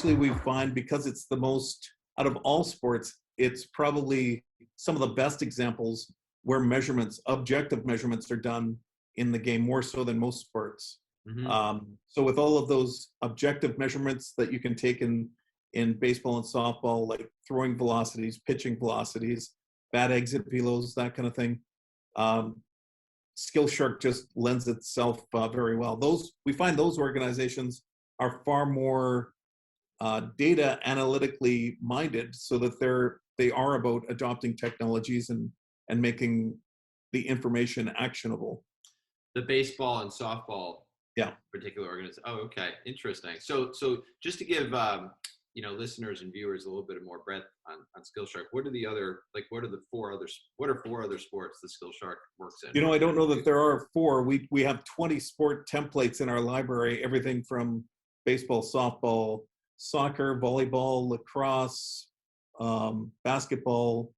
actually we find, because it's the most, out of all sports, it's probably some of the best examples where measurements, objective measurements, are done in the game more so than most sports. So with all of those objective measurements that you can take in baseball and softball, like throwing velocities, pitching velocities, bat exit velos, that kind of thing, Skillshark just lends itself very well. We find those organizations are far more data analytically minded, so that they are about adopting technologies and making the information actionable. The baseball and softball, particular organization. Oh, okay, interesting. So just to give listeners and viewers a little bit more breadth on Skillshark, what are four other sports that Skillshark works in? I don't know that there are four. We have 20 sport templates in our library, everything from baseball, softball, soccer, volleyball, lacrosse, basketball,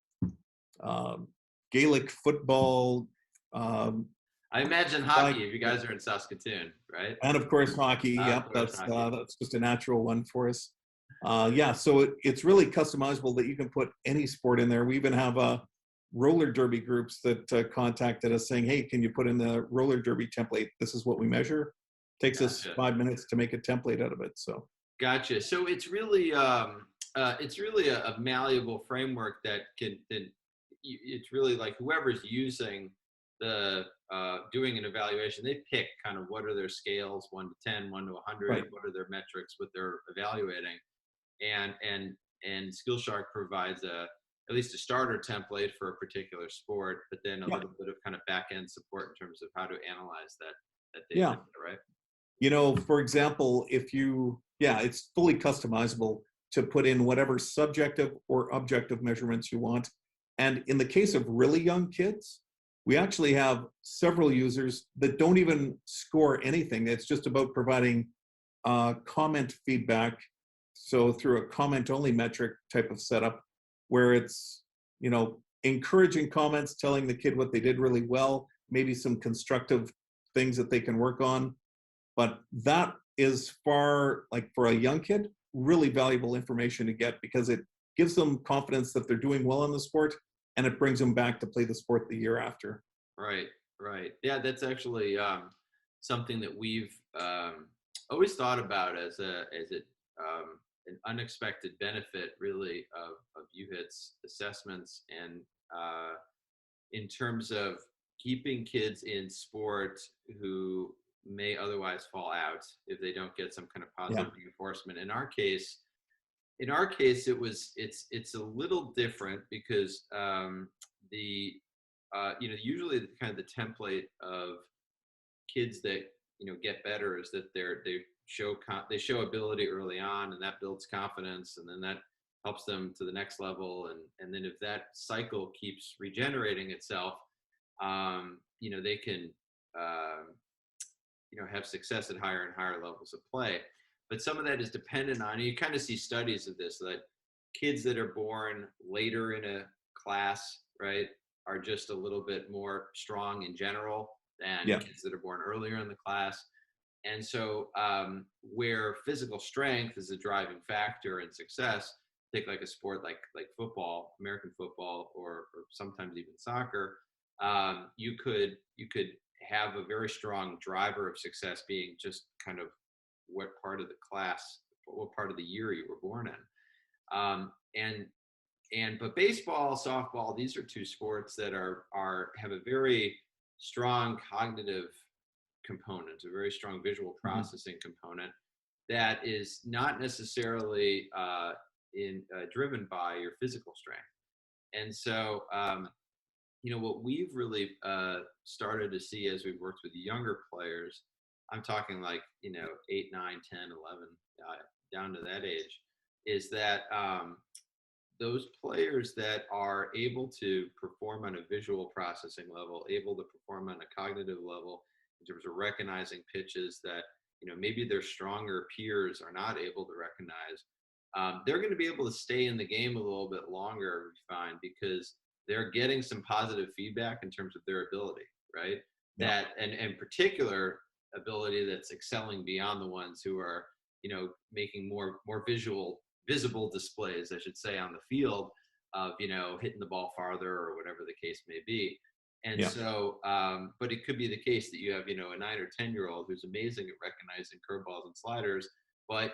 Gaelic football. I imagine hockey, if you guys are in Saskatoon, right? And of course hockey. Yep, that's just a natural one for us. So it's really customizable, that you can put any sport in there. We even have roller derby groups that contacted us saying, hey, can you put in the roller derby template? This is what we measure. Takes us 5 minutes to make a template out of it. So gotcha. So it's really a malleable framework that it's really like whoever's using doing an evaluation, they pick kind of what are their scales, 1 to 10, 1 to 100, right. What are their metrics, what they're evaluating, and Skillshark provides at least a starter template for a particular sport, but then a little bit of kind of back end support in terms of how to analyze that data, right? For example, it's fully customizable to put in whatever subjective or objective measurements you want. And in the case of really young kids, we actually have several users that don't even score anything. It's just about providing comment feedback. So through a comment-only metric type of setup, where it's, encouraging comments, telling the kid what they did really well, maybe some constructive things that they can work on. But that is for a young kid, really valuable information to get, because it gives them confidence that they're doing well in the sport, and it brings them back to play the sport the year after. Right. Yeah, that's actually something that we've always thought about as an unexpected benefit, really, of uHIT's assessments, and in terms of keeping kids in sport who may otherwise fall out if they don't get some kind of positive reinforcement. In our case, it's a little different, because usually the kind of the template of kids that get better is that they show ability early on, and that builds confidence, and then that helps them to the next level, and then if that cycle keeps regenerating itself, they can have success at higher and higher levels of play. But some of that is dependent on, you kind of see studies of this, that kids that are born later in a class, right, are just a little bit more strong in general than kids that are born earlier in the class. And so where physical strength is a driving factor in success, take like a sport like football, American football, or sometimes even soccer, you could have a very strong driver of success being just kind of what part of the class, what part of the year you were born in. But baseball, softball, these are two sports that have a very strong cognitive component, a very strong visual processing component that is not necessarily driven by your physical strength. And so, what we've really started to see as we've worked with the younger players, I'm talking like, 8, 9, 10, 11, down to that age, is that those players that are able to perform on a visual processing level, able to perform on a cognitive level in terms of recognizing pitches that, maybe their stronger peers are not able to recognize, they're going to be able to stay in the game a little bit longer, we find, because they're getting some positive feedback in terms of their ability, right? That, and particular ability that's excelling beyond the ones who are, making more visible displays, I should say, on the field of, hitting the ball farther or whatever the case may be. And Yeah. so, but it could be the case that you have, a 9 or 10-year-old who's amazing at recognizing curveballs and sliders, but,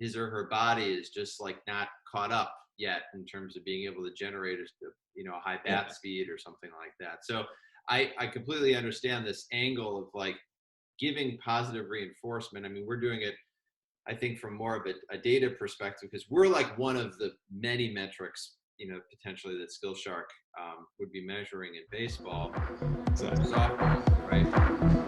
his or her body is just like not caught up yet in terms of being able to generate a high bat speed or something like that. So I completely understand this angle of like giving positive reinforcement. I mean, we're doing it, I think, from more of a data perspective, because we're like one of the many metrics, potentially that Skillshark would be measuring in baseball, Exactly. softball, right?